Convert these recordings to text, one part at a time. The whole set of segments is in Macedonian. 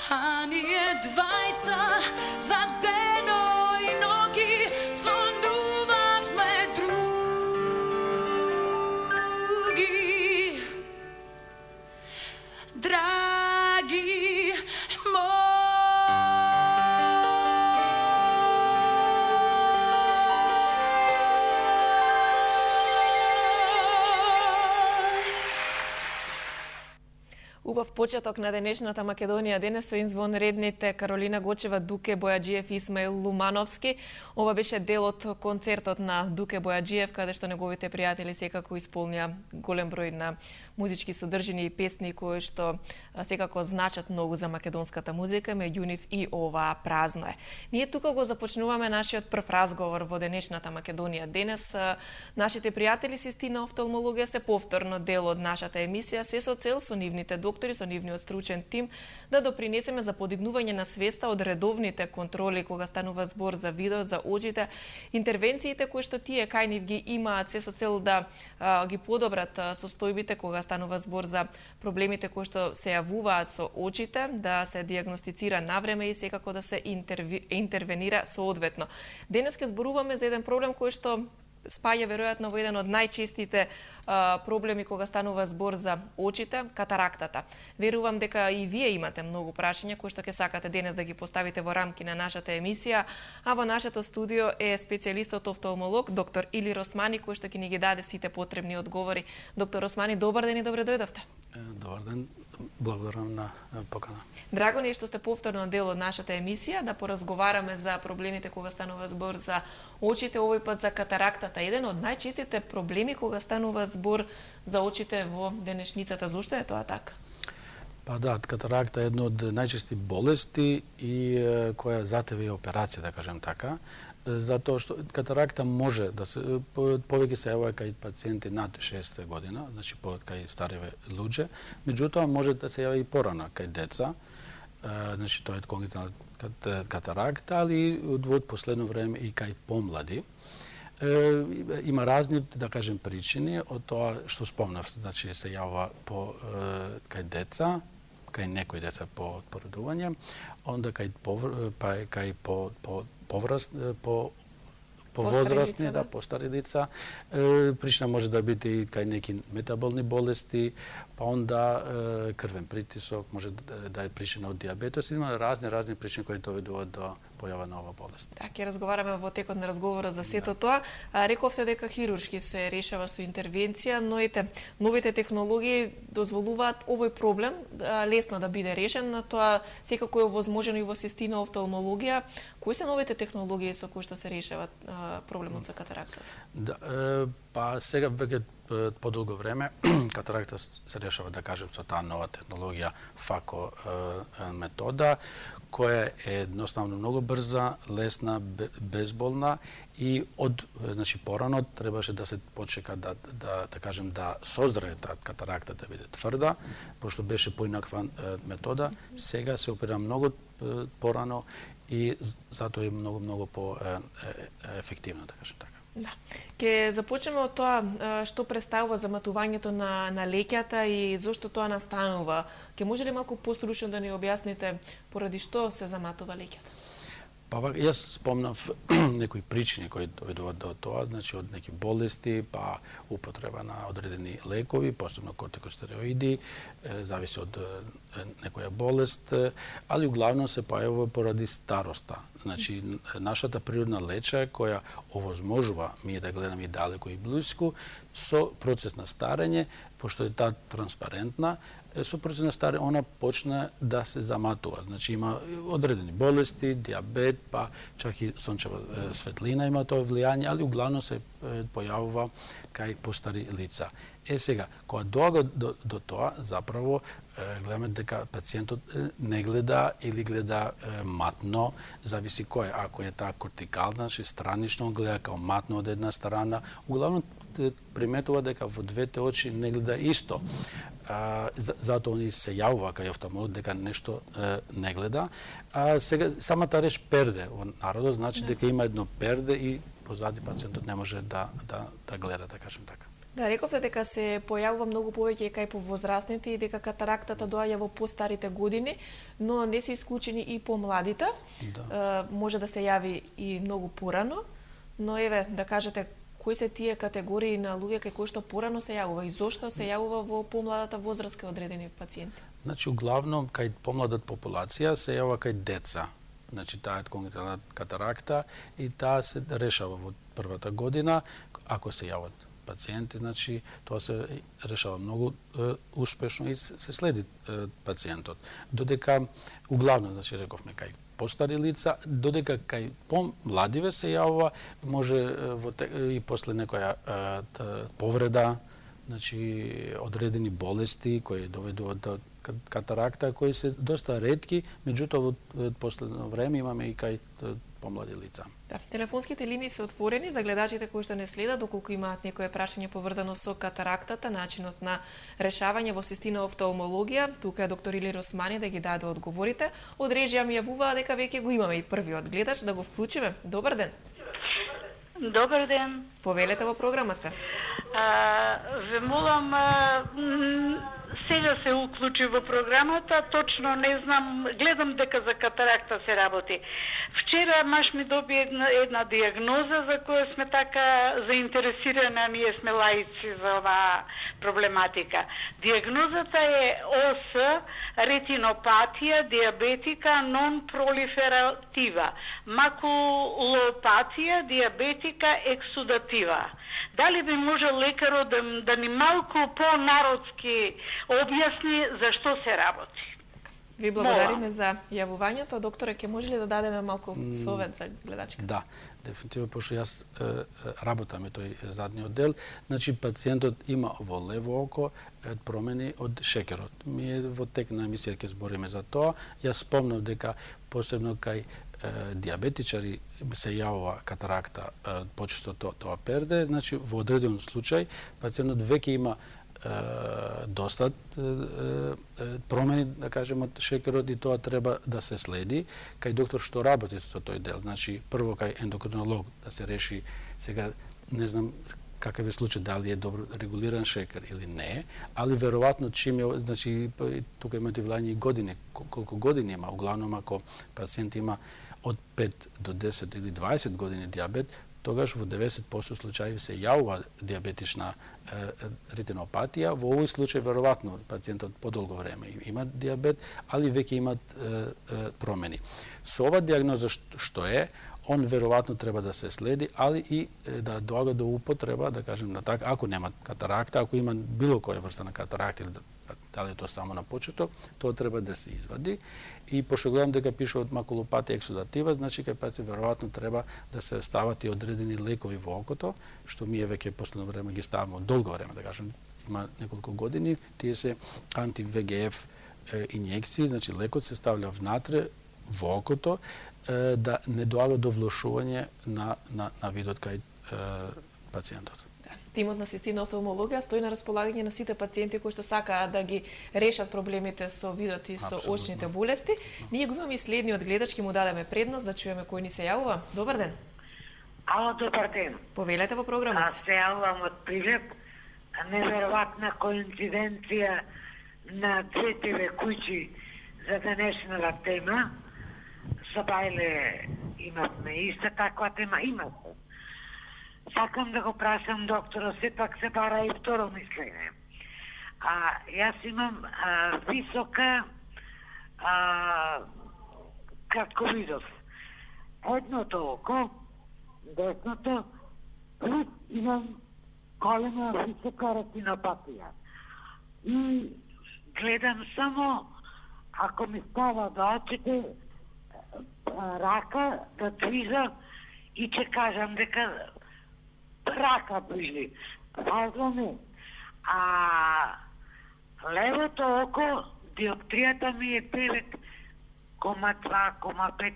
a ние двајца за дено и ноги сонувавме други. Драги Убав почеток на денешната Македонија денес со извонредните Каролина Гочева, Дуке Бојаджиев и Исмаил Лумановски. Ова беше дел од концертот на Дуке Бојаджиев, каде што неговите пријатели секако исполнија голем број на музички содржини и песни кои што секако значат многу за македонската музика, меѓу нив и оваа Празно е. Ние тука го започнуваме нашиот прв разговор во денешната Македонија. Денес нашите пријатели Систина офталмологија се повторно дел од нашата емисија, се со цел со нивните доктори, со нивниот стручен тим, да допринесеме за подигнување на свеста од редовните контроли кога станува збор за видот, за очите, интервенциите кои што тие кај нив ги имаат, се со цел да ги подобрат состојбите кога станува збор за проблемите кои што се јавуваат со очите, да се диагностицира навреме и секако да се интервенира соодветно. Денес ќе зборуваме за еден проблем кој што спаѓа веројатно во еден од најчестите проблеми кога станува збор за очите, катарактата. Верувам дека и вие имате многу прашања кои што ќе сакате денес да ги поставите во рамки на нашата емисија, а во нашето студио е специјалистот офталмолог доктор Илир Османи кој што ќе ни ги даде сите потребни одговори. Доктор Османи, добар ден и добре дојдовте. Добар ден, благодарам на покана. Драго ни е што сте повторно дел од нашата емисија, да поразговараме за проблемите кога станува збор за очите, овој пат за катарактата. Еден од најчестите проблеми кога станува збор за очите во денешницата. Зошто е тоа така? Па да, катаракта е една од најчести болести и која затева и операција, да кажем така, затоа што катаракта може да се повеќе се јавува кај пациенти над 60 година, значи кај стариве луѓе, меѓутоа може да се јави и порано кај деца, значи тоа е конгенитална катаракта, али во последно време и кај помлади. Има разни, да кажем, причини од тоа што спомнав, значи се јавува кај деца, кај некои деца по породување, онда кај повозрастни, да, постари деца. Причина може да биде и кај неки метаболни болести, па онда крвен притисок, може да е причина од диабетос. Има разни причини кои доведуваат до појава на ова болест. Така, ќе разговараме во текот на разговорот за сето тоа. Рековте дека хируршки се решава со интервенција, но ете, новите технологии дозволуваат овој проблем лесно да биде решен, на тоа секако е овозможено и во Систина офталмологија. Кои се новите технологии со кои што се решава проблемот со катарактата? Да, па сега веќе подолго време катаракта се решава, да кажем, со таа нова технологија ФАКО метода, која е едноставно многу брза, лесна, безболна и од порано требаше да се почека да кажем да созрее таа катаракта да биде тврда, пошто беше поинаква метода, сега се оперира многу порано и затоа е многу по ефективно, да кажем така. Да. Ке започнеме од тоа што представува заматувањето на леќата и зошто тоа настанува. Ке може ли малку постручно да ни објасните поради што се заматува леќата? Па јас спомнав некои причини кои доведуваат до тоа, значи од неки болести, па употреба на одредени лекови, посебно кортикостероиди, зависи од некоја болест, али углавно се појавува поради староста. Значи, нашата природна леча која овозможува ние да гледаме и далеко и блиску, со процес на старење, пошто е таа транспарентна, со процес на старење она почна да се заматува. Значи има одредени болести, диабет, па чак и сончева светлина има тоа влијање, али углавно се појавува кај постари лица. Сега, кога доаѓа до тоа, заправо гледаме дека пациентот не гледа или гледа матно, зависи кој. Ако е таа кортикална, значи странично гледа као матно од една страна, углавно приметува дека во двете очи не гледа исто. Затоа они се јавува кај офталмолог дека нешто не гледа. Сега самата реч перде во народот значи дека има едно перде и позади пациентот не може да гледа, да кажем така. Да, рековте дека се појавува многу повеќе кај повозрастните и дека катарактата доаѓа во постарите години, но не се исклучени и помладите. Да. Може да се јави и многу порано, но еве да кажете кои се тие категории на луѓе кај кои што порано се јавува и зошто се јавува во помладата возраст кај одредени пациенти? Значи, углавном, кај помладата популација се јавува кај деца. Значи, таа е конгенитална катаракта и таа се решава во првата година. Ако се јават пациенти, значи, тоа се решава многу успешно и се следи пациентот. Додека, углавно, значи, рековме, кај постари лица, додека кај помладиве се јавува, може и после некоја повреда, значи, одредени болести кои доведуваат до катаракта, кои се доста ретки, меѓутоа во последно време имаме и кај помлади лица. Да, телефонските линии се отворени за гледачите кои што не следат, доколку имаат некое прашање поврзано со катарактата, начинот на решавање во систина офталмологија. Тука е доктор Илир Османи да ги даде да одговорите. Од режија ми јавуваа дека веќе го имаме и првиот гледач, да го вклучиме. Добар ден. Добар ден. Повелете во програма сте. Ве молам, сега се уклучи во програмата, точно не знам, гледам дека за катаракта се работи. Вчера маш ми доби една диагноза за која сме така заинтересирани, ние сме лаици за оваа проблематика. Диагнозата е ОС, ретинопатија, диабетика, нон-пролифератива, макулопатија, диабетика, ексудатива. Дали би можел лекарот да ни малку по-народски објасни за што се работи? Ви благодариме за јавувањето. Докторе, ќе може ли да дадеме малку совет за гледачката? Да, дефинитивно, пошто јас работам тој задниот дел, значи пациентот има во лево око промени од шекерот. Ние во тек на емисија ќе збориме за тоа. Јас спомнав дека посебно кај диабетичари се јавува катаракта почесто тоа перде, значи во одреден случај пациентот веќе има доста промени, да кажем, од шекерот и тоа треба да се следи кај доктор што работи со тој дел. Значи, прво кај ендокринолог да се реши, сега не знам какав е случај, дали е добро регулиран шекер или не, али веројатно чим е, значи, тука имате влијање и години, колку години има, углавном ако пациент има од 5 до 10 или 20 години диабет, тогаш во 90% случаи се јавува диабетична ретинопатија. Во овој случај веројатно пациентот подолго време има диабет, али веќе имат промени. Со ова диагноза што е, он веројатно треба да се следи, али и да доаѓа до употреба, да кажем на така, ако нема катаракта, ако има било која врста на катаракта или дали е тоа само на почеток, тоа треба да се извади. И пошто гледам дека пише од макулопатија ексудатива, значи кај пациент веројатно треба да се стават и одредени лекови во окото, што ние веќе последно време ги ставаме од долго време, да кажем, има неколку години, тие се анти-ВГФ инјекции, значи лекот се ставлja внатре во окото, да не доаѓа до влошување на видот кај пациентот. Тимот на систина офталмологија стои на располагање на сите пациенти кои што сакаат да ги решат проблемите со видот и со очните болести. Ние го имаме и следниот гледач, ќе му дадеме предност да чуеме кој ни се јавува. Добар ден. Ало, добар ден. Повелете во програма. Аз се јавувам од Прилеп. Неверојатна коинциденција на двете куќи за денешната тема. Со Бајле имавме иста таква тема, имавме. Сакам да го прашам доктора, сепак се бара и второ мислење. Јас имам висока кратковидов. Едното око, десното, плюс имам голема висока ретинопатија. И гледам само, ако ми става до очите, рака да движа и ќе кажам дека рака движи. Важно не. Левото око, диоптријата ми е 9,2,5.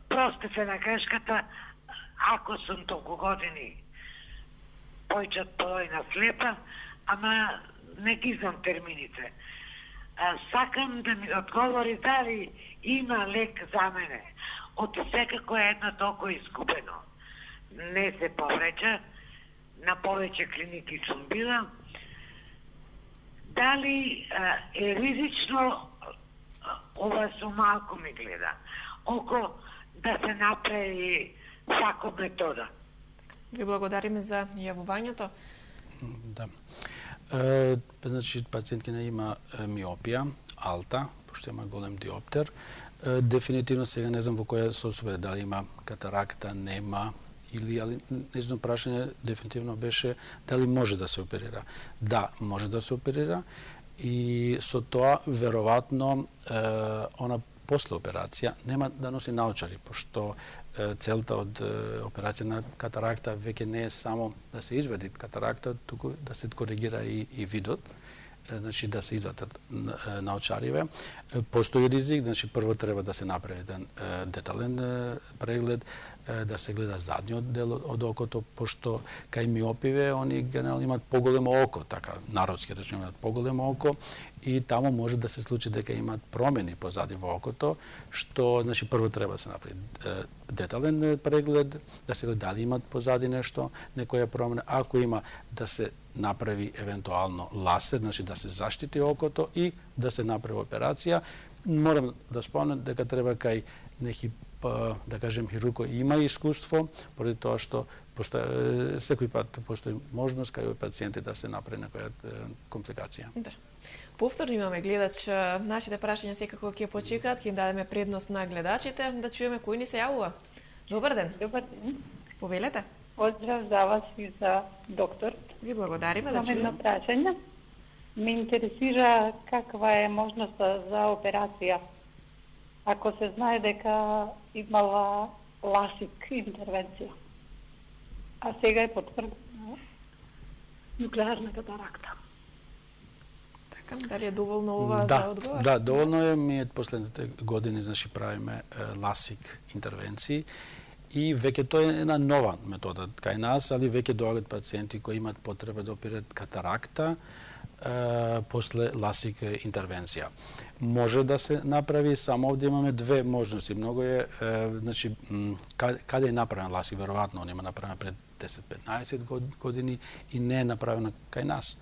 Просте се на грешката, ако сум толку години појчат полојна слепа, ама не ги знам термините. Сакам да ми одговори дали има лек за мене. Од секако едното око изгубено. Не се повреќа, на повеќе клиники сум била. Дали е ризично, ова со малку ми гледа, око да се направи вако метода. Ви благодариме за јавувањето. Да. Значи, пациенткина има миопија, алта, пошто има голем диоптер. Дефинитивно сега не знам во која состојба, дали има катаракта, нема, али нејзино прашање дефинитивно беше дали може да се оперира. Да, може да се оперира и со тоа веројатно она после операција нема да носи наочари, пошто целта од операција на катаракта веќе не е само да се извади катаракта, туку да се коригира и видот, значи да се извадат наочариве. Постои ризик, значи прво треба да се направи еден детален преглед, да се гледа задниот дел од окото, пошто кај миопиве они генерално имаат поголемо око, така народски речено имаат поголемо око и таму може да се случи дека имаат промени позади во окото, што значи прво треба да се направи детален преглед, да се гледа дали имаат позади нешто, некоја промена, ако има да се направи евентуално ласер, значи да се заштити окото и да се направи операција. Морам да спомнам дека треба кај неки да кажем хирург има искуство, поради тоа што секој пат постои можност кај пациенти да се направи некоја компликација. Да. Повторно имаме гледач, нашите прашања секако ќе почекаат, ќе им дадеме предност на гледачите, да чуеме кој ни се јавува. Добар ден. Добар ден. Повелете. Поздрав за вас и за доктор. Ви благодариме да Само едно чуеме. прашање. Ме интересира каква е можноста за операција. Ако се знае дека имала ласик интервенција, а сега е потврдена нуклеарна катаракта. Така, дали е доволно ова Да, за одговор? да, доволно е. Ми последните години значи правиме ласик интервенции и веќе тоа е една нова метода кај нас, али веќе доаѓаат пациенти кои имаат потреба да оперираат катаракта после ласик интервенција. Може да се направи, само овде имаме две можности. Многу е, значи, каде е направен ласик, веројатно он има направен пред 10-15 години и не е направена кај нас.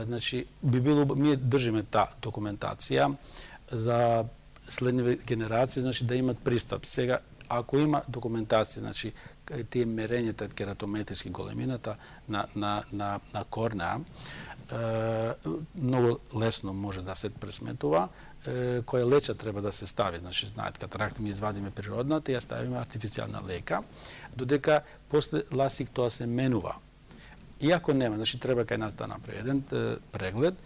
Значи, би било, ние држиме таа документација за следни генерации, значи да имат пристап. Сега, ако има документација, значи, тие мерењата кератометриски големината на корнеа, многу лесно може да се пресметува, која леча треба да се стави. Значи, знаете, катаракта ми извадиме природната и ја ставиме артифицијална лека, додека после ласик тоа се менува. Иако нема, значи треба кај нас да направи еден преглед,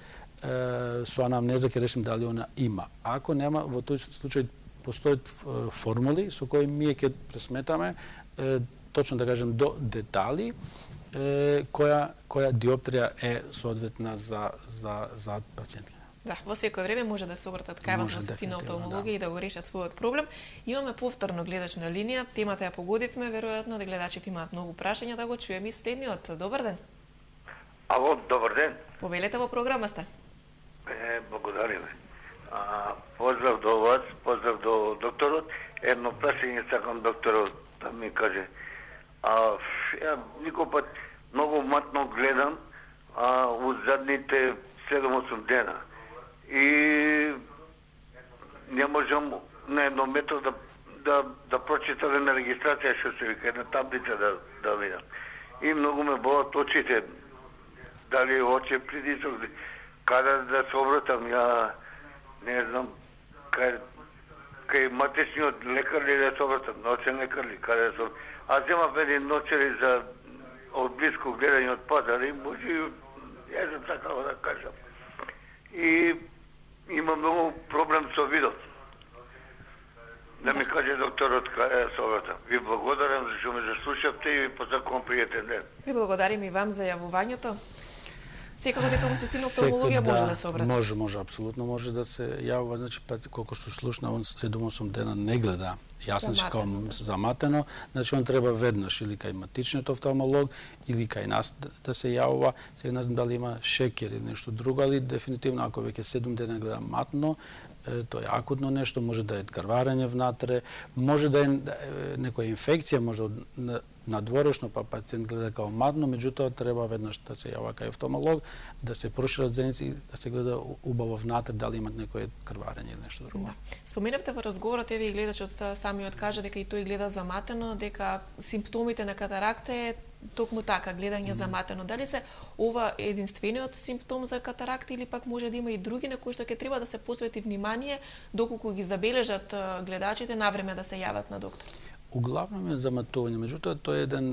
со анамнеза ќе решим дали она има. Ако нема, во тој случај постојат формули со кои ние ќе пресметаме, точно да кажем до детали, која диоптрија е соодветна за пациентка. Да, во секој време може да се обратат кај вас во Сетина офталмологија и да го решат својот проблем. Имаме повторно гледач на линија, темата ја погодивме, веројатно да гледачите имаат многу прашања, да го чуеме и следниот. Добар ден. Ало, добар ден. Повелете, во програма сте. Благодариме. Поздрав до вас, поздрав до докторот. Едно прашање сакам докторот да ми каже. Ја никој пат многу матно гледам у задните 7-8 дена. И не можам на едно метро да прочитам на регистрација што се вика, една таблица да видам. И многу ме болат очите. Дали оче притисок, каде да се обратам, ја не знам, кај матичниот лекар ли да се обратам, ночен лекар ли, каде да се обратам. Аз земав еден ночери за од близко гледање од пазари, може, ја сам сакал да кажам. И има многу проблем со видот. Да ми каже докторот каде да се обратам. Ви благодарам за што ме заслушавте и ви посакувам пријатен ден. Ви благодарим и вам за јавувањето. Секако дека во Сетина офталмологија може да се обрати. Може, апсолутно може да се јавува, значи колку што слушна, он 7-8 дена не гледа. Јасно че како заматено, значи он треба веднаш или кај матичниот офталмолог или кај нас да се јавува. Сега не знам дали има шекер или нешто друго, али дефинитивно ако веќе 7 дена гледа матно, тоа е акутно нешто, може да е крварење внатре, може да е некоја инфекција, може надворешно, па пациент гледа као мадно, меѓутоа треба веднаш да се јава кај офталмолог, да се прошират зеници и да се гледа убаво внатре дали имат некое крварење или нешто друго. Да. Споменавте во разговорот, еве и гледачот самиот кажа дека и тој гледа заматено, дека симптомите на катаракта е токму така, гледање заматено. Дали се ова единствениот симптом за катаракта или пак може да има и други на кои што ќе треба да се посвети внимание доколку ги забележат гледачите навреме да се јават на доктор? Углавном е заматување, меѓутоа тоа е еден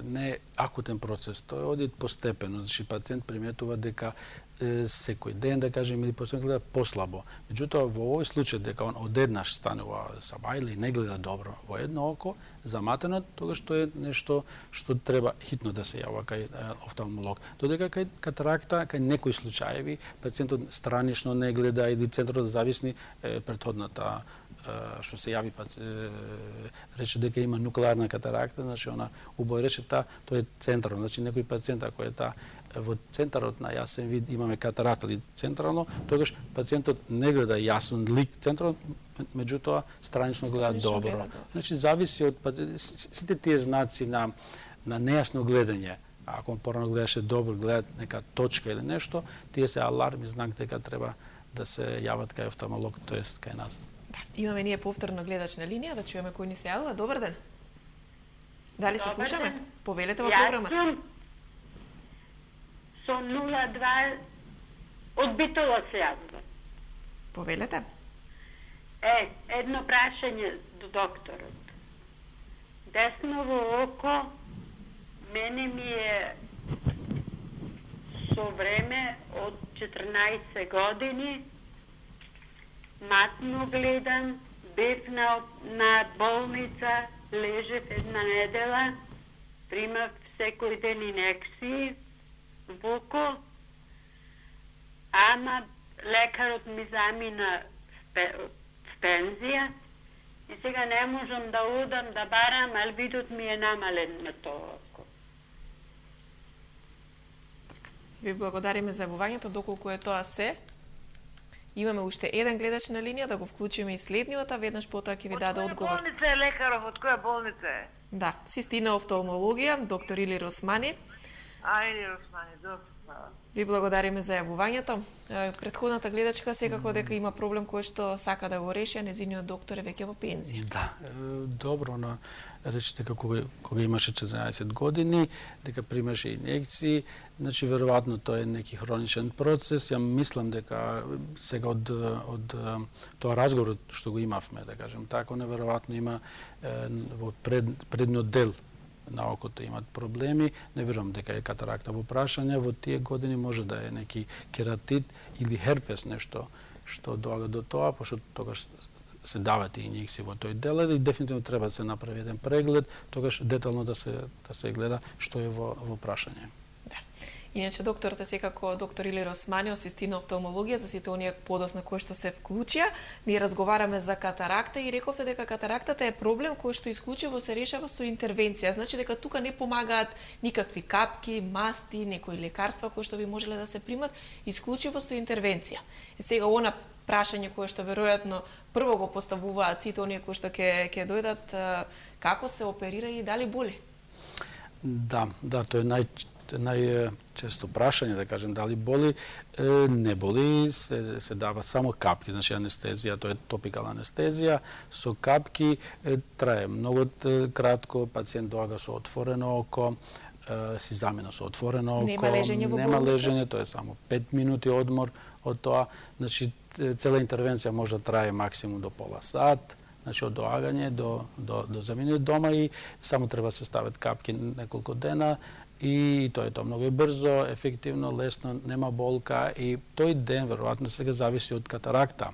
не акутен процес, тоа оди постепено, значи пациент приметува дека секој ден, да кажем, или постепено гледа послабо. Меѓутоа во овој случај дека он одеднаш станува сабајле и не гледа добро во едно око, заматено, тогаш тоа е нешто што треба хитно да се јава кај офталмолог. Додека кај катаракта, кај некои случаеви пациентот странично не гледа или центарот зависни претходната што се јави рече дека има нуклеарна катаракта, значи она убаво рече тоа е централно, значи некој пациент ако е во центарот на јасен вид имаме катаракта или централно, тогаш пациентот не гледа јасен лик централно, меѓутоа странично гледа добро. Значи зависи од сите тие знаци на нејасно гледање. Ако он порано гледаше добро, гледа нека точка или нешто, тие се аларми, знак дека треба да се јават кај офталмолог, тоест кај нас. Да, имаме ние повторно гледач на линија, да чуеме кој ни се јавува. Добар ден. Дали се слушаме? Повелете во програмата. Јас сум со 02 од Битола се јавува. Повелете. Едно прашање до докторот. Десново око мене ми е со време од 14 години матно гледам, бев на болница, лежев една недела, примав секој ден инекции во око, ама лекарот ми замина в пензија и сега не можам да одам да барам, ал видот ми е намален на тоа око. Ви благодариме за јавувањето, доколку е тоа се. Имаме уште еден гледач на линија, да го вклучиме и следниот, а веднаш потоа ќе ви даде одговор. Од која болница е лекаров? Од која болница е? Да, Систина офталмологија, доктор Илир Османи. Илир Османи, добро. Ви благодариме за јавувањето. Претходната гледачка секако дека има проблем кој што сака да го реши, а незиниот доктор е веќе во пензија. Да, добро, но рече дека кога имаше 14 години, дека примаше инекции, значи веројатно тоа е неки хроничен процес. Ја мислам дека сега од тоа разговорот што го имавме, да кажем така, неверојатно има во предниот дел на окото имат проблеми, не верувам дека е катаракта во прашање, во тие години може да е неки кератит или херпес, нешто што доаѓа до тоа, пошто тогаш се дават инјекции во тој дел и дефинитивно треба да се направи еден преглед, тогаш детално да се гледа што е во прашање. Да. Иначе докторот е секако доктор Илир Османи, Систина офталмологија, за сите оние подосна кои што се вклучија. Ние разговараме за катаракта и рековте дека катарактата е проблем кој што исклучиво се решава со интервенција. Значи дека тука не помагаат никакви капки, масти, некои лекарства кои што би можеле да се примат, исклучиво со интервенција. И сега она прашање кое што веројатно прво го поставуваат сите оние кои што ќе дојдат, како се оперира и дали боли? Да, тоа е најчесто прашање, да кажем, дали боли. Не боли, се дава само капки, значи анестезија, тоа е топикална анестезија, со капки трае многу кратко, пациент доаѓа со отворено око, си замена со отворено око, нема лежење во болница? Нема лежење, тоа е само 5 минути одмор од тоа, значи цела интервенција може да трае максимум до пола сат, значи од доагање до заминување дома и само треба да се стават капки неколку дена и тоа е тоа многу брзо, ефективно, лесно, нема болка и тој ден веројатно сега зависи од катаракта.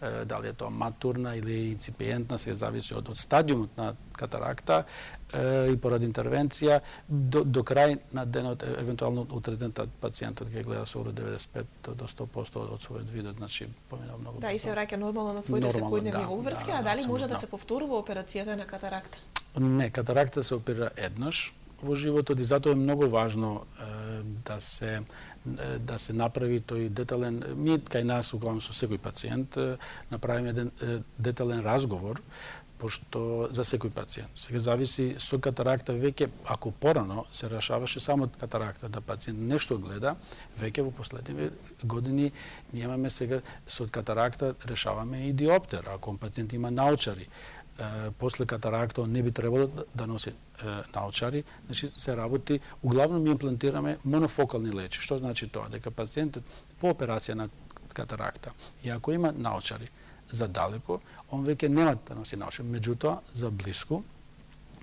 Дали е тоа матурна или инципиентна, сега зависи од стадиумот на катаракта и поради интервенција до крај на денот евентуално утреден пациентот ќе гледа со 95 до 100% од својот видот, значи поминува многу. Да, и се враќа нормално на своите секојдневни обврски, а дали може да се повторува операцијата на катаракта? Не, катаракта се оперира еднаш во животот и затоа е многу важно да се да се направи тој детален, ми кај нас углавно со секој пациент направиме еден детален разговор, пошто за секој пациент. Сега зависи со катаракта веќе, ако порано се решаваше само катаракта, да пациент нешто гледа, веќе во последните години ние имаме сега со катаракта решаваме и диоптер. Ако пациент има наочари, после катаракта не би требало да носи наочари, значи се работи, углавно ми имплантираме монофокални лечи. Што значи тоа? Дека пациентот по операција на катаракта, и ако има наочари за далеко, он веќе нема да носи наочари. Меѓутоа, за блиску,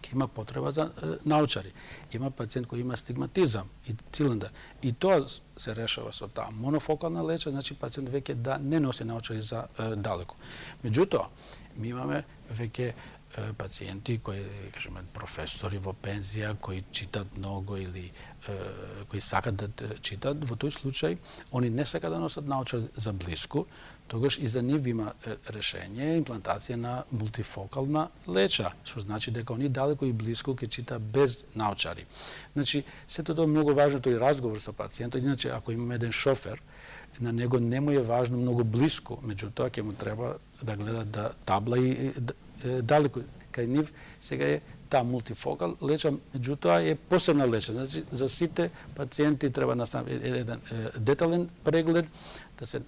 ќе има потреба за наочари. Има пациент кој има стигматизам и цилиндар. И тоа се решава со таа монофокална леча, значи пациент веќе да не носи наочари за далеко. Меѓутоа, ми имаме веќе пациенти кои, кажеме, професори во пензија, кои читат многу или кои сакат да читат, во тој случај, они не сакат да носат наочари за блиску, тогаш и за нив има решение, имплантација на мултифокална леча, што значи дека они далеко и блиску ќе чита без наочари. Значи, сето тоа е многу важно, тој разговор со пациентот, иначе ако имаме еден шофер, на него не му е важно многу блиску, меѓутоа ќе му треба да гледа да табла и далеко. Кај нив сега е таа мултифокал леча, меѓутоа е посебна леча. Значи, за сите пациенти треба да стане еден детален преглед, да се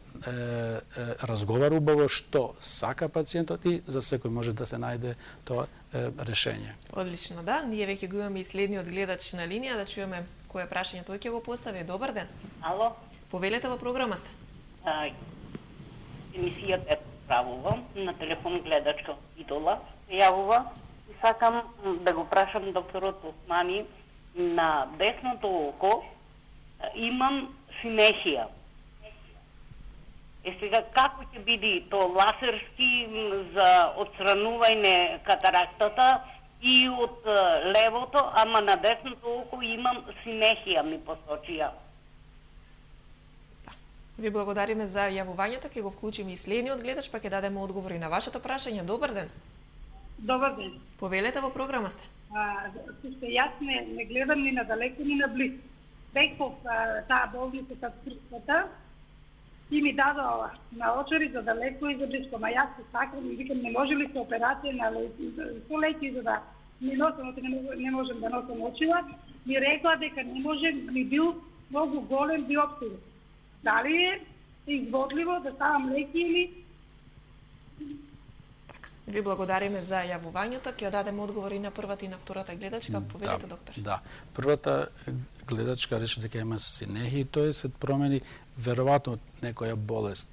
разговара убаво што сака пациентот и за секој може да се најде тоа решение. Одлично, да. Ние веќе го имаме и следниот гледач на линија, да чуеме кое прашање тој ќе го постави. Добар ден. Ало? Повелете во програма сте. Емисијата е правува, на телефон гледачка Идола јавува и сакам да го прашам докторот Османи, на десното око имам синехија. Сега како ќе биде то лазерски за отстранување катарактата и од левото, ама на десното око имам синехија, ми посочија. Ви благодариме за јавувањето, ќе го вклучиме и следниот гледач, па ќе дадеме одговори на вашето прашање. Добар ден. Добар ден. Повелете, во програма сте. Јас не гледам ни на далеко, ни на близко. Беј по таа болница со црквата и ми дадоа наочари за далеко и за близко. Ма јас се сакам и викам, не може ли се операција на со леки за да не можем да носам очила. Ми рекла дека не може, ми бил многу голем диоптер. Дали е изводливо да ставам леки или... Ви благодариме за јавувањето. Ќе дадеме одговори на првата и на втората гледачка. Повелете, доктор. Да. Првата гледачка рече дека има синехи, тоа се промени веројатно од некоја болест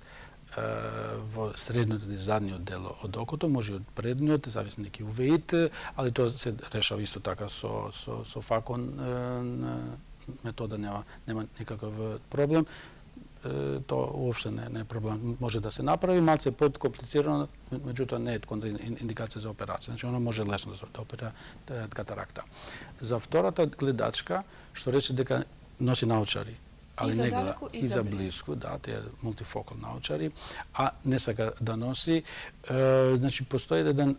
во средниот или задниот дел од окото, може и од предниот, зависи неки увеит, али тоа се решава исто така со факон метода, нема никаков проблем. Тоа уопште не е проблем. Може да се направи, малце подкомплицирано, меѓутоа не е контраиндикација за операција. Значи, оно може лесно да се оперира катаракта. За втората гледачка, што рече дека носи наочари, али не гледа и за близко, да, тие мултифокал наочари, а не сака да носи, значи, постои еден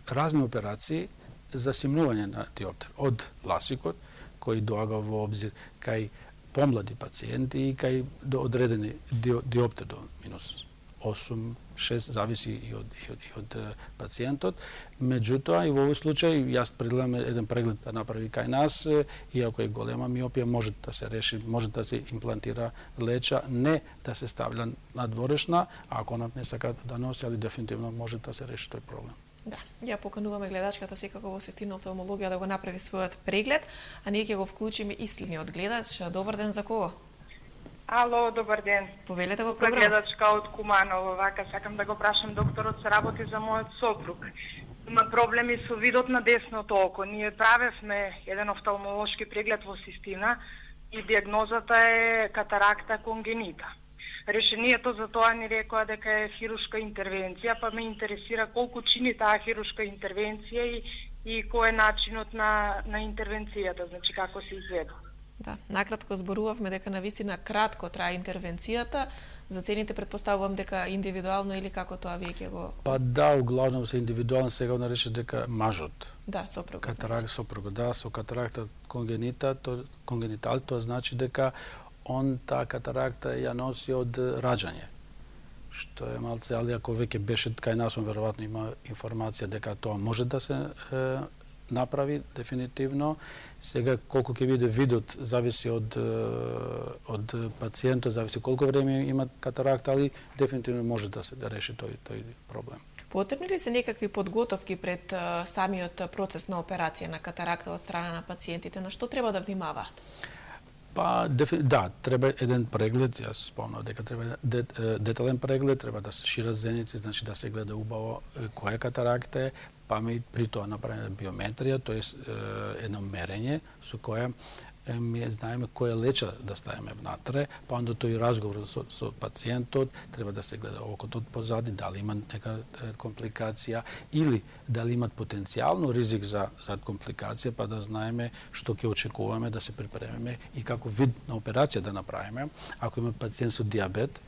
разни операции за симнување на диоптер. Од ласикот, кој доага во обзир кај помлади пациенти и кај до одредени диоптер до минус 8, 6, зависи и од пациентот. Меѓутоа, и во овој случај, јас предлагам еден преглед да направи кај нас, и ако е голема миопија, може да се реши, може да се имплантира леча, не да се ставлja надворешна, ако она не сака да носи, али дефинитивно може да се реши тој проблем. Да, ја покануваме гледачката секако во Сестина офталмологија да го направи својот преглед, а ние ќе го вклучиме и следниот гледач. Добар ден, за кого? Ало, добар ден. Повелете во програма. Гледачка од Куманово, вака сакам да го прашам докторот, се работи за мојот сопруг. Има проблеми со видот на десното око. Ние правевме еден офталмолошки преглед во Сестина и диагнозата е катаракта конгенита. Решението за тоа ни рекоа дека е хируршка интервенција, па ме интересира колку чини таа хируршка интервенција и кој е начинот на интервенцијата, значи како се изведе. Да, накратко зборувавме дека навистина кратко трае интервенцијата, За цените предпоставувам дека индивидуално или како тоа вие ќе го... Па да, углавном се индивидуално, сега нарече дека мажот. Да, сопругот. Катаракта, сопругот, да, со катаракта конгенитал, тоа значи дека он таа катаракта ја носи од раѓање. Што е малце, али ако веќе беше кај нас, веројатно има информација дека тоа може да се направи дефинитивно. Сега колку ќе биде видот зависи од пациентот, зависи колку време има катаракта, али дефинитивно може да се реши тој проблем. Потребни ли се некакви подготовки пред самиот процес на операција на катаракта од страна на пациентите? На што треба да внимаваат? Па, да, треба еден преглед, јас спомнав дека треба детален преглед, треба да се шират зеници, значи да се гледа убаво која катаракта е, па при тоа направена биометрија, тоа е едно мерење со кое ми знаеме која леча да ставиме внатре, па onda тој разговор со пациентот, треба да се гледа окото позади, дали има нека компликација или дали имат потенцијално ризик за компликација, па да знаеме што ќе очекуваме, да се припремиме и како вид на операција да направиме. Ако има пациент со диабет,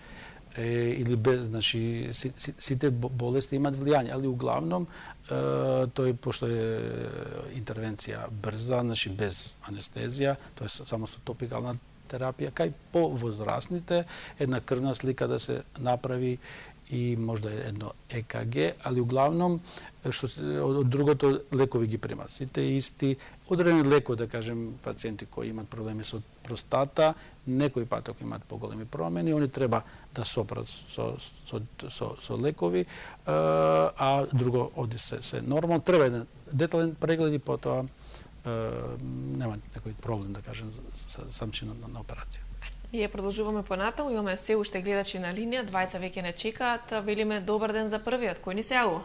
или без, значи, сите болести имат влијање, али углавном тој, пошто е интервенција брза, значи без анестезија, тоа е само со топикална терапија, кај повозрастните една крвна слика да се направи и можда едно ЕКГ, али углавном од другото лекови ги примат. Сите исти, одредени лекови, да кажем, пациенти кои имат проблеми со простата, некои пат ако имат поголеми промени, они треба да сопрат со лекови, а друго оди се нормално. Треба еден детален преглед и потоа нема некој проблем, да кажем, самчина на операција. И продолжуваме понатаму, имаме се уште гледачи на линија, двајца веќе не чекаат. Велиме добар ден за првиот. Кој ни се јавува?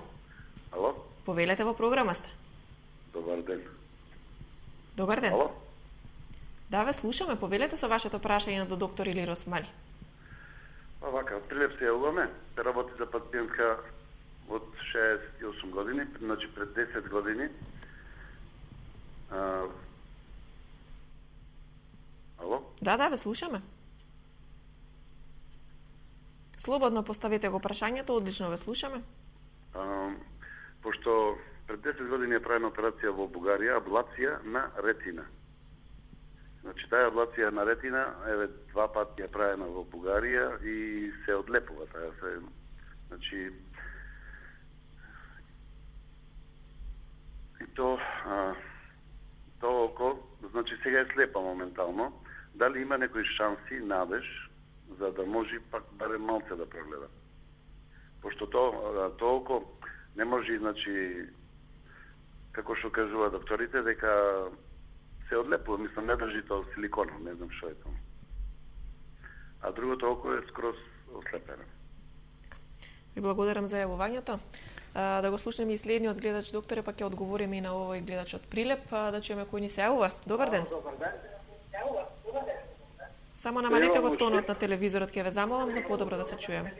Ало? Повелете, во програма сте. Добар ден. Добар ден. Ало? Да, ве слушаме. Повелете со вашето прашање до доктор Илир Османи. Вака, од Прилеп се јавуваме. Работи за пациентка од 68 години, значи пред 10 години. Ало? Да, ве слушаме. Слободно поставите го прашањето, одлично ве слушаме. Пошто пред 10 години е правена операција во Бугарија, аблација на ретина. Значи, таа аблација на ретина, еве, 2 пати е правена во Бугарија и се одлепува таа се. Значи, и тоа око, значи сега е слепа моментално. Дали има некои шанси, надеж, за да може пак барем малце да прогледа? Пошто тоа око не може, значи, како што кажува докторите, дека се одлепува, мислам, не држи тоа силикона, не знам што е тоа. А другото око е скроз ослепено. Ви благодарам за јавувањето. Да го слушнеме и следниот гледач, докторе, па ќе одговориме и на овој гледач од Прилеп, да чуеме кој ни се јавува. Добар ден. Добар ден. Само намалете го тонот на телевизорот, ќе ве замолам за подобро да се чуеме.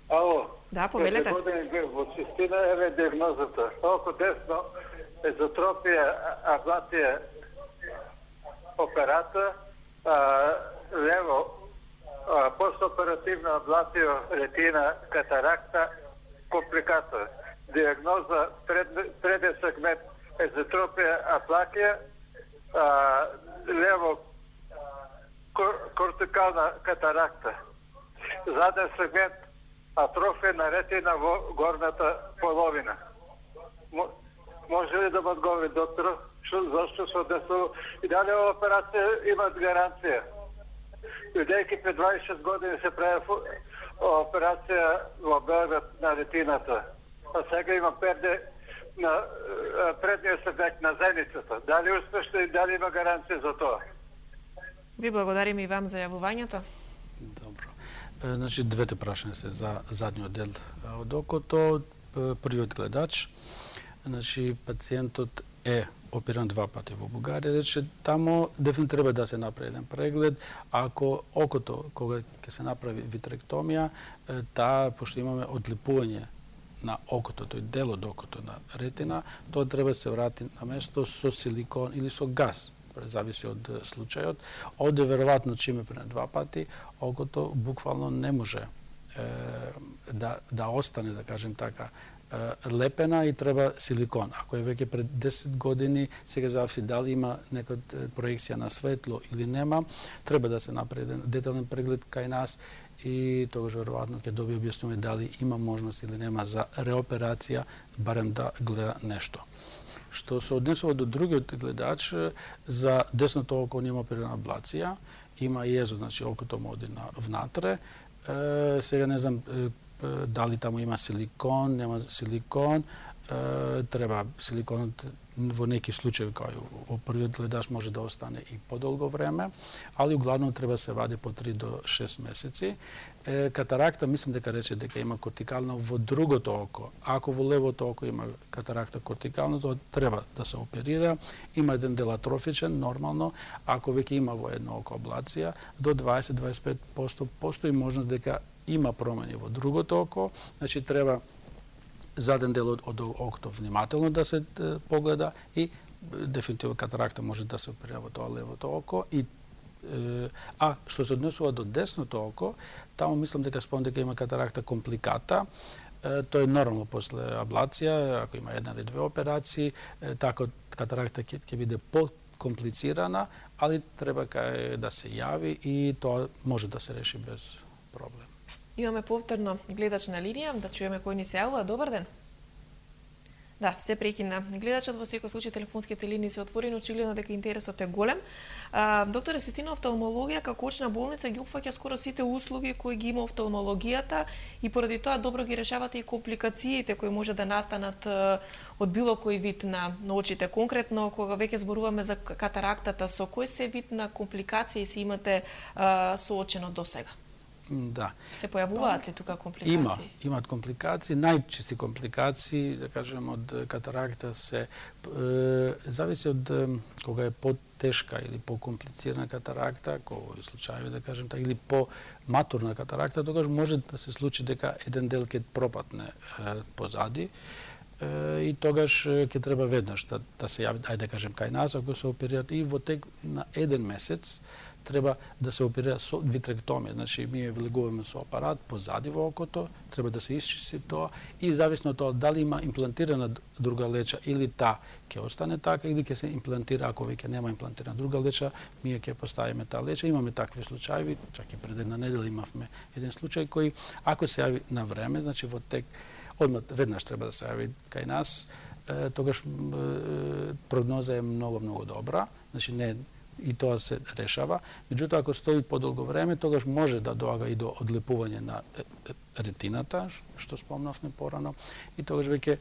Ало. Да, повелете. Во цистина е диагнозата. Толку десно, езотропија, аблација, операта, лево, постоперативна аблација, ретина, катаракта, компликата. Диагноза, преден сегмент, езотропија, аблација, лево, кортикална катаракта. Заден сегмент, атрофија на ретина во горната половина. Може ли да ме одговори, доктор, зашто се однесува и дали ова операција имат гаранција? Бидејќи пред 26 години се прави операција во Белград на ретината, а сега има на предниот сегмент на зеницата. Дали успешно и дали има гаранција за тоа? Ви благодарим и вам за јавувањето. Добро. Значи, двете прашања се за задниот дел од окото. Првиот гледач, значи, пациентот е опериран 2 пати во Бугарија, рече, тамо дефинитивно треба да се направи еден преглед. Ако окото, кога ќе се направи витректомија, таа, пошто имаме одлепување на окото, тој дел од окото на ретина, тоа треба да се врати на место со силикон или со газ. зависи од случајот. Овде веројатно чиме прене 2 пати, окото буквално не може да остане, да кажем така, лепена и треба силикон. Ако е веќе пред 10 години, сега зависи дали има нека проекција на светло или нема, треба да се направи детален преглед кај нас и тогаш веројатно ќе доби објаснување дали има можност или нема за реоперација, барем да гледа нешто. Што се однесува до другиот гледач, за десното око нема оперирана аблација, има језо, значи окото му оди внатре. Сега не знам дали таму има силикон, нема силикон, треба силиконот во неки случаи, кај во првиот гледач може да остане и подолго време, али углавно треба се вади по 3 до 6 месеци. Катаракта, мислам дека рече дека има кортикална во другото око. Ако во левото око има катаракта кортикална, тоа треба да се оперира. Има еден дел атрофичен, нормално. Ако веќе има во едно око аблација, до 20-25% постои можност дека има промени во другото око, значи треба заден дел од окото внимателно да се погледа и дефинитивно катаракта може да се оперира во тоа левото око. А што се однесува до десното око, таму мислам дека спомнам дека има катаракта компликата. Тоа е нормално после аблација, ако има една или две операции, така катаракта ќе биде покомплицирана, али треба да се јави и тоа може да се реши без проблем. Имаме повторно гледач на линија, да чуеме кој ни се јавува. Добар ден. Да, се прекина гледачот, во секој случај телефонските линии се отворени, очигледно дека интересот е голем. Доктор Сестина, офталмологија како очна болница ги опфаќа скоро сите услуги кои ги има офталмологијата и поради тоа добро ги решавате и компликациите кои може да настанат од било кој вид на очите. Конкретно, кога веќе зборуваме за катарактата, со кој се вид на компликации се имате соочено досега? Да. Се појавуваат ли тука компликации? Имаат компликации. Најчести компликации, да кажем, од катаракта се зависи од кога е потешка или покомплицирана катаракта, кој случаи, да кажем така, или по-матурна катаракта, тогаш може да се случи дека еден дел ќе пропатне позади и тогаш ќе треба веднаш да се јави, ајде да кажем кај нас, ако се оперират и во тек на 1 месец треба да се оперира со витректомија. Значи, ние влегуваме со апарат позади во окото, треба да се исчисти тоа и зависно од тоа дали има имплантирана друга леча или таа ќе остане така или ќе се имплантира, ако веќе нема имплантирана друга леча, ние ќе поставиме таа леча. Имаме такви случаи, чак и пред една недела имавме еден случај кој ако се јави на време, значи во тек одмah веднаш треба да се јави кај нас, тогаш прогноза е многу добра, значи не и тоа се решава. Меѓутоа, ако стои подолго време, тогаш може да доаѓа и до одлепување на ретината, што спомнавме порано, и тогаш веќе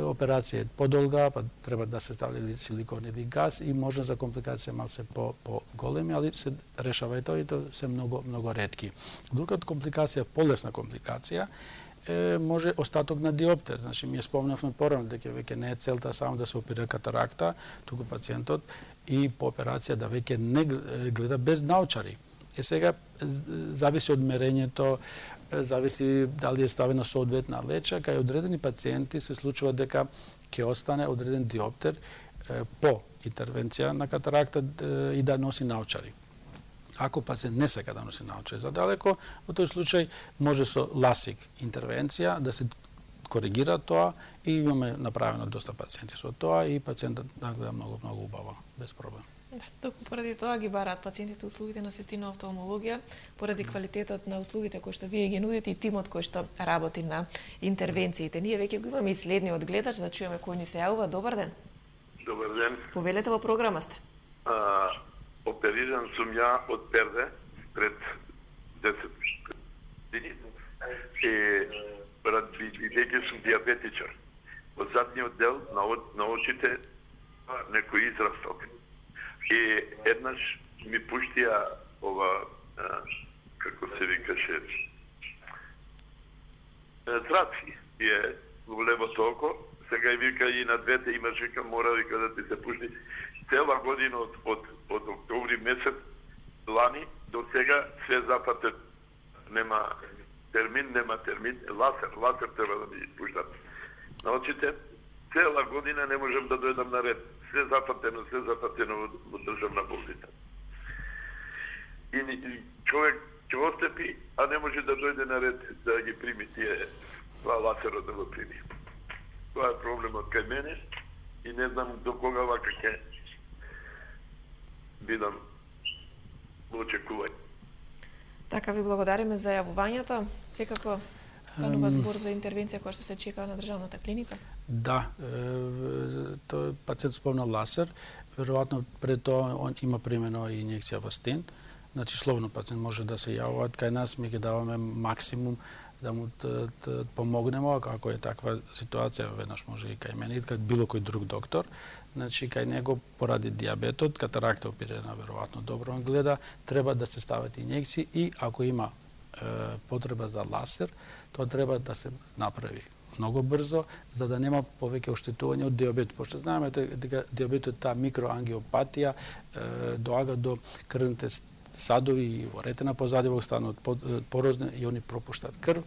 операција е подолга, па треба да се стави или силикон или газ и може за компликација малце по-големи, али се решава и тоа се многу ретки. Другата компликација, полесна компликација, може остаток на диоптер. Значи, ми спомнавме порано дека веќе не е целта само да се оперира катаракта, туку пациентот и по операција да веќе не гледа без научари. Сега зависи од мерењето, зависи дали е ставена соодветна леча, кај одредени пациенти се случува дека ќе остане одреден диоптер по интервенција на катаракта и да носи научари. Ако пациент не сака да носи научари задалеко, во тој случај може со ласик интервенција да се коригира тоа и имаме направено доста пациенти со тоа и пациентот да гледа многу убаво, без проблем. Токму поради тоа ги бараат пациентите услугите на Сестина офталмологија, поради квалитетот на услугите кои што вие ги нудите и тимот кој што работи на интервенциите. Ние веќе го имаме и следниот гледач, да чуеме кој ни се јавува. Добар ден. Добар ден. Повелете, во програма сте. Опериран сум ја од перде пред 10 години и бидејќи сум диабетичар. Во задниот дел на очите некој израсток. И еднаш ми пуштија ова, како се викаше, траци. И во левото око, сега и вика и на двете имаш, вика, мора вика да ти се пушти. Цела година од октомври месец лани до сега се запате, нема термин, лазер треба да ми пуштат на очите. Цела година не можем да дојдам на ред. Sve zapateno u državna bolnica. I čovjek će ostepi, a ne može da dojde na red da gi primi tije lasero da ga primi. Това е проблем от кај мене и не знам до кога вака ќе бидам очекување. Така ви благодариме за јавувањето. Секако станува збор за интервенција која што се чека на државната клиника. Да, тој пациент спомна ласер, веројатно пред тоа он има примено и инјекција Вастин. Значи словно пациент може да се јавуваат кај нас, ми ги даваме максимум да му помогнемо, ако е таква ситуација, веднаш може и кај мене, и кај било кој друг доктор. Значи, кај него, поради диабетот, катаракта опирена, веројатно добро он гледа, треба да се стават инјекции и ако има потреба за ласер, тоа треба да се направи многу брзо, за да нема повеќе оштетување од диабет. Пошто знаеме дека диабетот, таа микроангиопатија доаѓа до крвните садови и во ретена позади во станот порозни и они пропуштат крв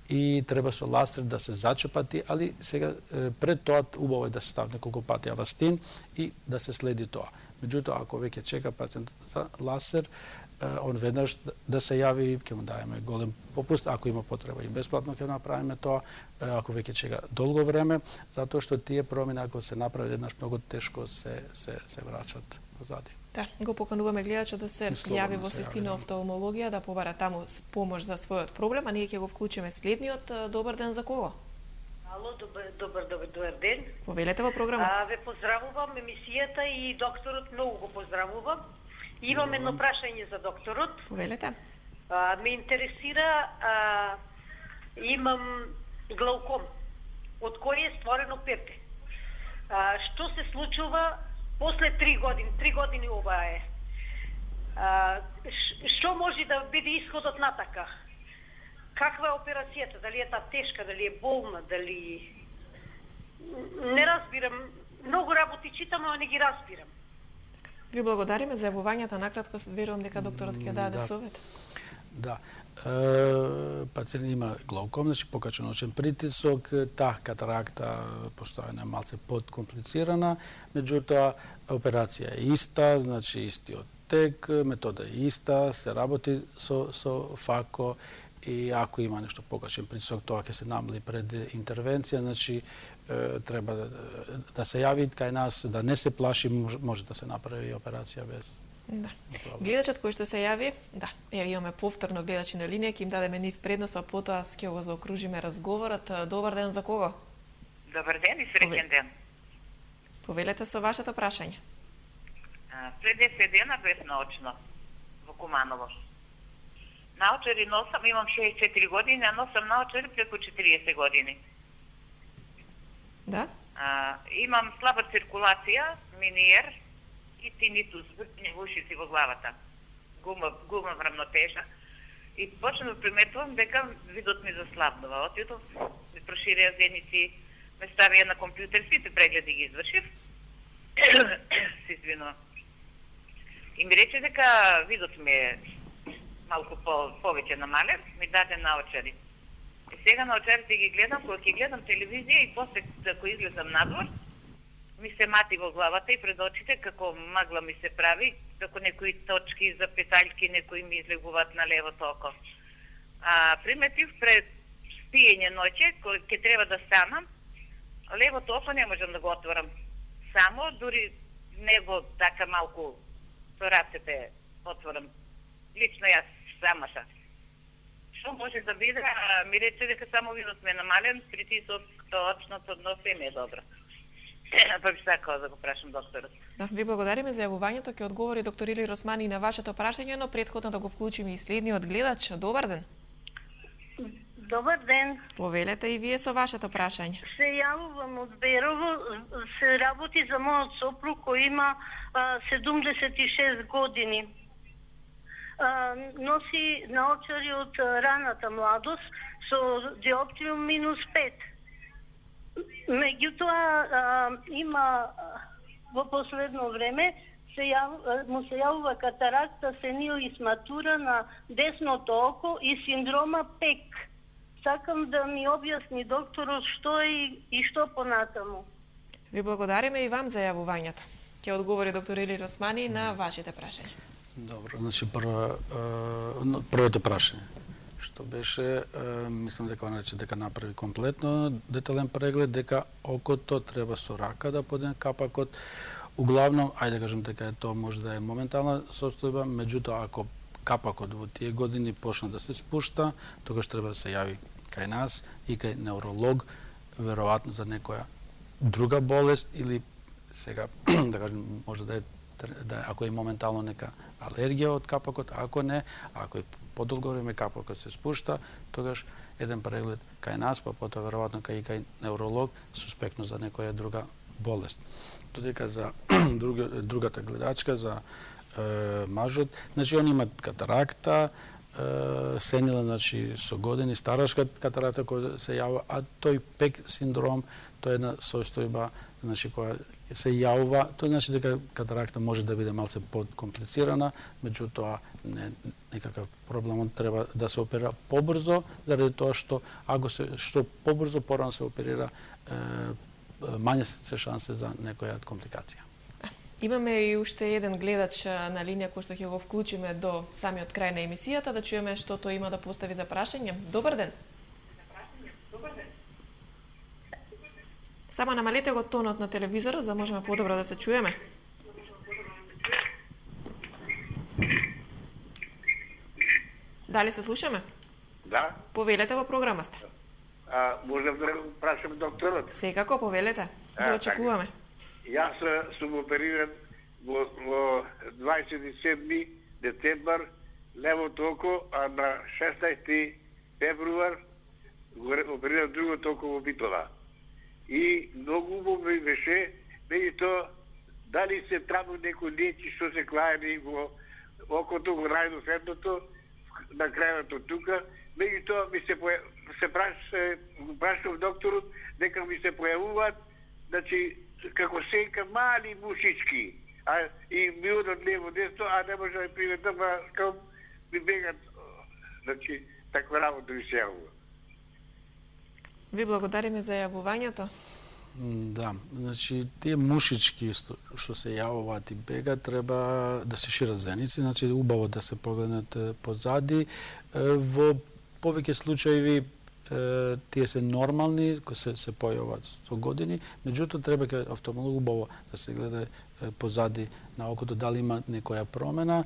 и треба со ластер да се зачепати, али сега пред тоа убаво е да се стави неколку пати Авастин и да се следи тоа. Меѓутоа, ако веќе чека пациент за ласер, он веднаш да се јави, ќе му даеме голем попуст, ако има потреба и бесплатно ќе направиме тоа, ако веќе чека долго време, затоа што тие промени ако се направи еднаш многу тешко се враќат позади. Да, го покануваме гледачот да се јави во Систина офталмологија, да побара таму помош за својот проблем, а ние ќе го вклучиме следниот. Добар ден за кого? Ало, добар ден. Повелете во програмата. Ве поздравувам емисијата и докторот многу го поздравувам. Имам едно прашање за докторот. Повелете. Ме интересира, имам глауком, од кој е створено перде. Што се случува после 3 години ова е. Што може да биде исходот натака? Каква е операцијата? Дали е таа тешка, дали е болна, дали... Не разбирам. Многу работи читам, но не ги разбирам. Ви благодариме за јавувањата. Накратко, верувам дека докторот ќе даде совет. Да. Пациент има глауком, значи покачен очен притисок, таа катаракта постојано е малце подкомплицирана, меѓутоа операција е иста, значи истиот тек, метода е иста, се работи со фако и ако има нешто покачен притисок, тоа ќе се намали пред интервенција, значи треба да се јави кај нас, да не се плаши, може да се направи операција без. Да. Гледачот кој што се јави, да, имаме повторно гледачи на линија, ќе им дадеме нив предност, па потоа ќе го заокружиме разговорот. Добар ден за кого? Добар ден и среќен ден. Повелете со вашето прашање. Пред 10 дена бев наочно во Куманово. Наочари носам, имам 64 години, а носам наочари преку 40 години. Да? Имам слаба циркулација, миниер, и тинитус, вртење во ушици во главата, гума равнотежа. И почнав да приметувам дека видот ми заслабнува. Отидов, ми проширија зеници, ме ставија на компјутер, сите прегледи ги извршив. Се извинувам. И ми рече дека видот ми е малку повеќе намален, ми даде наочари. И сега наочарите ги гледам, кога ќе гледам телевизија и после ако излезам надвор, ми се мати во главата и пред очите, како магла ми се прави, како некои точки, запетаljки, некои ми излегуваат на левото око. Приметив пред спиење ноќе, кога ќе треба да станам, левото око не можам да го отворам. Само, дури него така малку со рацете отворам. Лично јас самата. Што може да биде? Ми рече дека само видот ме намален, притисок, очното дно се ми е добро. Па би сакала да го прашам докторот. Да, ви благодариме за јавувањето. Ќе одговори доктор Или Росмани на вашето прашање, но претходно да го вклучиме и следниот гледач. Добар ден. Добар ден. Повелете и вие со вашето прашање. Се јавувам од Берово, се работи за мојот сопруг кој има 76 години. Носи наочари од раната младост со диоптриум -5. Меѓутоа има во последно време му се јавува катаракта сенилис матура на десното око и синдрома ПЕК. Сакам да ми објасни докторот што е и што понатаму. Ви благодариме и вам за јавувањето. Ќе одговори доктор Илир Османи на вашите прашања. Добро, значи првото прашање што беше, мислам дека она рече дека направи комплетно детален преглед, дека окото треба со рака да подене капакот. Углавном, ајде да кажем дека тоа може да е моментална состојба, меѓутоа ако капакот во тие години почна да се спушта, тогаш треба да се јави кај нас и кај невролог, веројатно за некоја друга болест или сега да кажем може да е ако е моментално нека алергија од капакот, ако не, ако е подолго време капакот се спушта, тогаш еден преглед кај нас, па потоа веројатно кај невролог, суспектно за некоја друга болест. Додека за другата гледачка, за мажот, значи они имат катаракта, сенила, значи со години, старашка катаракта која се јавува, а тој ПЕК синдром, тоа е една состојба, значи која се јавува, тоа значи дека катаракта може да биде малце подкомплицирана, меѓутоа некакав проблем треба да се оперира побрзо, заради тоа што ако што побрзо порано се оперира, мање се шансе за некоја компликација. Имаме и уште еден гледач на линија кој што ќе го вклучиме до самиот крај на емисијата, да чуеме што тој има да постави за прашање. Добар ден. Само намалете го тонот на телевизорот, за да можеме подобро да се чуеме. Дали се слушаме? Да. Повелете во програма сте. Можам да прашам докторот? Секако, повелете. Да очекуваме. Јас сум опериран во 27 децембар левото око, а на 16 февруар опериран другото око во Битола. И многу убаво ми беше, меѓутоа дали се трабу некои лечи што се клаени во окото, го најдов едното, на крајното тука, меѓутоа ми се прашав докторот дека ми се појавуваат, значи како сенка мали мушички, и ми одат лево десно, а не може да ми приведам, као ми бегат, значи таква работа ми се јавува. Ви благодариме за јавувањето. Да, значи тие мушички што се јавуваат и бегат треба да се шират зеници, значи убаво да се погледнат позади. Во повеќе случаи тие се нормални, кои се појавуваат со години, меѓутоа треба кај офталмолог убаво да се гледа позади на окото дали има некоја промена.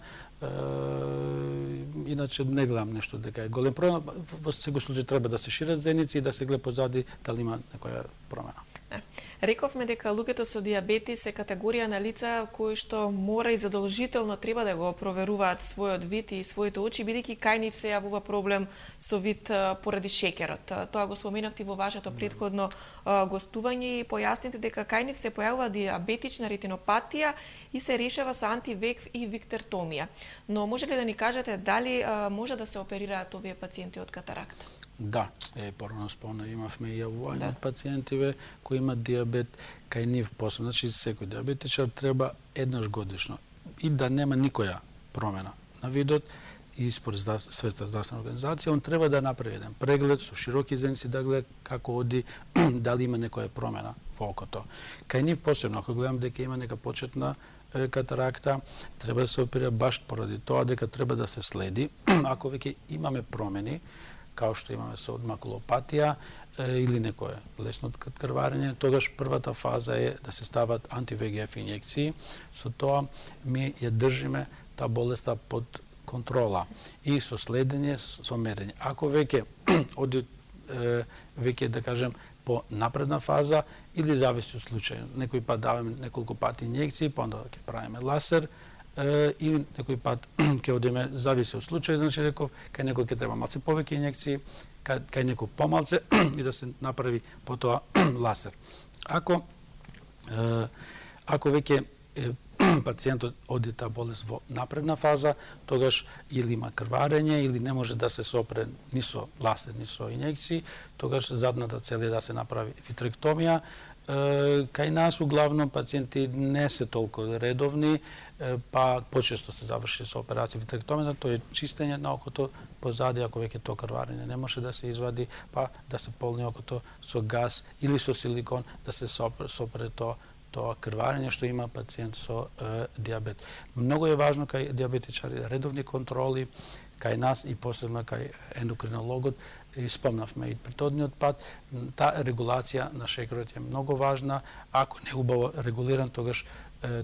Иначе не гледам нешто дека е голем промена. Во секој случај треба да се шират зеници и да се гледа позади дали има некоја промена. Рековме дека луѓето со дијабетис е категорија на лица кои што мора и задолжително треба да го проверуваат својот вид и своите очи, бидејќи кај нив се јавува проблем со вид поради шеќерот. Тоа го споменавте во вашето претходно гостување и појасните дека кај нив се појавува дијабетична ретинопатија и се решава со антивек и виктертомија. Но може ли да ни кажете дали може да се оперираат овие пациенти од катаракта? Да, порано спомна, имавме и јавување од пациентиве кои имат дијабет, кај нив посебно, значи секој дијабетичар треба еднаш годишно и да нема никоја промена на видот и според Светска здравствена организација, он треба да направи еден преглед со широки зеници да гледа како оди, дали има некоја промена во окото. Кај нив посебно, ако гледам дека има нека почетна катаракта, треба да се оперира баш поради тоа дека треба да се следи, ако веќе имаме промени, као што имаме со макулопатија или некое лесно крварење, тогаш првата фаза е да се стават анти-ВГФ инјекции. Со тоа ми ја држиме таа болеста под контрола и со следење, со мерење. Ако веќе оди веќе да кажем по напредна фаза или зависи од случај, некој пат даваме неколку пати инјекции, па онда ќе правиме ласер, и некој пат ќе одиме, зависи од случај, значи реков, кај некој ќе треба малце повеќе инјекции, кај некој помалце и да се направи потоа ласер. Ако веќе пациентот оди таа болест во напредна фаза, тогаш или има крварење, или не може да се сопре ни со ласер, ни со инјекции, тогаш задната цел е да се направи витректомија Кај нас углавном пациенти не се толку редовни, па почесто се заврши со операција витректомија, тоа е чистење на окото позади, ако веќе тоа крварење не може да се извади, па да се полни окото со газ или со силикон, да се сопре тоа крварење што има пациент со диабет. Многу е важно кај диабетичари редовни контроли, кај нас и посебно кај ендокринологот. И спомнавме и претhodниот пат, таа регулација на шекерот е многу важна. Ако не убаво регулиран, тогаш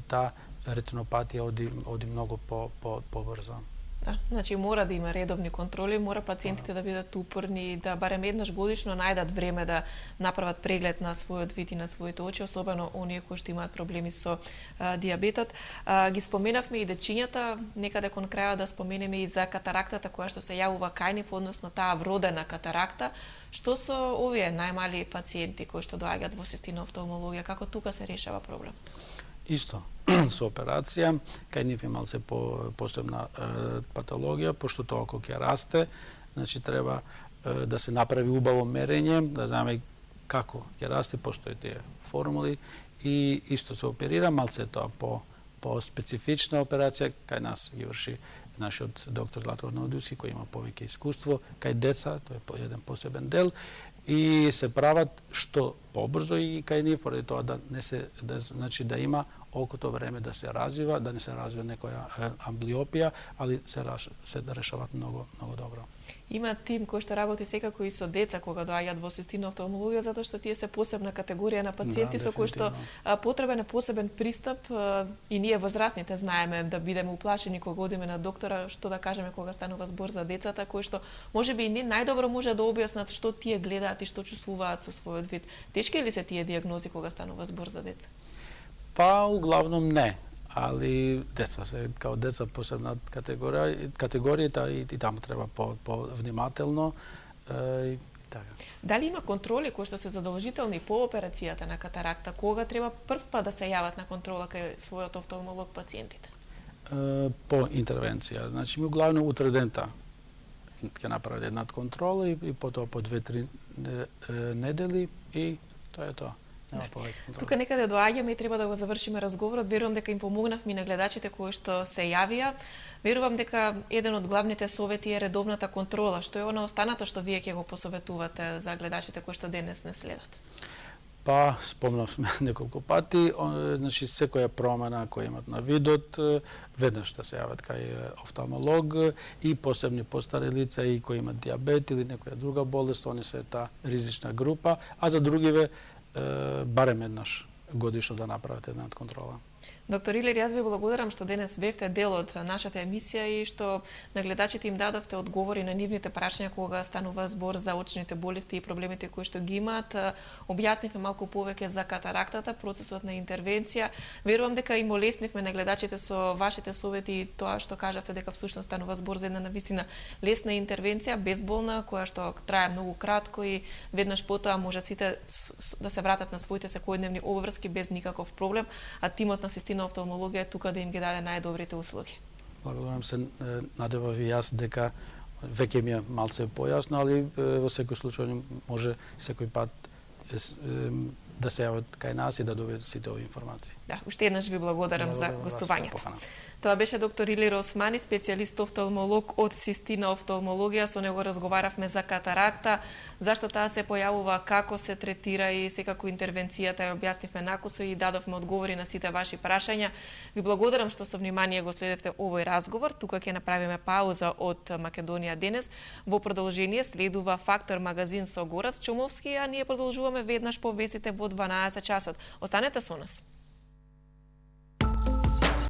таа ретинопатија оди многу побрзо. Да, значи мора да има редовни контроли, мора пациентите да бидат упорни, да барем еднаш годишно најдат време да направат преглед на својот вид и на своите очи, особено оние кои што имаат проблеми со диабетот. Ги споменавме и дечињата, некаде кон крајот да споменеме и за катарактата која што се јавува кај нив, односно таа вродена катаракта. Што со овие најмали пациенти кои што доаѓаат во систина офталмологија, како тука се решава проблем? Исто, со операција, кај нив е малце посебна патологија, пошто тоа ако ќе расте, значи треба да се направи убаво мерење, да знаеме како ќе расте, постои тие формули и исто се оперира, малце тоа по специфична операција, кај нас ги врши нашиот доктор Златко Наудиуски, кој има повеќе искуство, кај деца, тоа е еден посебен дел, и се прават што побрзо и кај нив, поради тоа значи да има окото време да се развива, да не се развива некоја амблиопија, али се решават многу добро. Има тим кој што работи секако и со деца кога доаѓаат во систина офталмологија, затоа што тие се посебна категорија на пациенти со кои што потребен е посебен пристап и ние возрастните знаеме да бидеме уплашени кога одиме на доктора, што да кажеме кога станува збор за децата кои што можеби и не најдобро може да објаснат што тие гледаат и што чувствуваат со својот вид. Тешки ли се тие дијагнози кога станува збор за деца? Па углавном не, али деца се као деца посебна категорија и таму треба по-внимателно и така. Дали има контроли кои што се задолжителни по операцијата на катаракта? Кога треба прв пат да се јават на контрола кај својот офталмолог пациентите? По интервенција. Значи ми главно утре дента ќе направи една контрола и потоа по 2-3 недели и тоа е тоа. Тука некаде доаѓаме и треба да го завршиме разговорот. Верувам дека им помогнавме и на гледачите кои што се јавија. Верувам дека еден од главните совети е редовната контрола. Што е она останато што вие ќе го посоветувате за гледачите кои што денес не следат? Па, спомнавме неколку пати, значи секоја промена која имат на видот, веднаш да се јават кај офталмолог и посебни постари лица и кои имат диабет или некоја друга болест, они се таа ризична група, а за другиве барем еднаш годишно да направат една контрола. Доктор Илир, јас ви благодарам што денес бевте дел од нашата емисија и што на гледачите им дадовте одговори на нивните прашања кога станува збор за очните болести и проблемите кои што ги имаат. Објаснивме малку повеќе за катарактата, процесот на интервенција. Верувам дека им олеснивме на гледачите со вашите совети и тоа што кажавте дека всушност станува збор за една навистина лесна интервенција, безболна, која што трае многу кратко и веднаш потоа можат сите да се вратат на своите секојдневни обврски без никаков проблем, а тимот на систина офталмологија тука да им ги даде најдобрите услуги. Благодарам се, надевав и јас дека веќе ми е малце појасно, али во секој случај може секој пат да се јават кај нас и да добијат сите овие информации. Да, уште еднаш ви благодарам за гостувањето. Тоа беше доктор Илир Османи, специјалист офталмолог од Систина офталмологија. Со него разговаравме за катаракта, зашто таа се појавува, како се третира и секако интервенцијата ја објаснивме накусо и дадовме одговори на сите ваши прашања. Ви благодарам што со внимание го следевте овој разговор. Тука ќе направиме пауза од Македонија денес. Во продолжение следува Фактор магазин со Горец Чумовски, а ние продолжуваме веднаш по вестите во 12 часот. Останете со нас.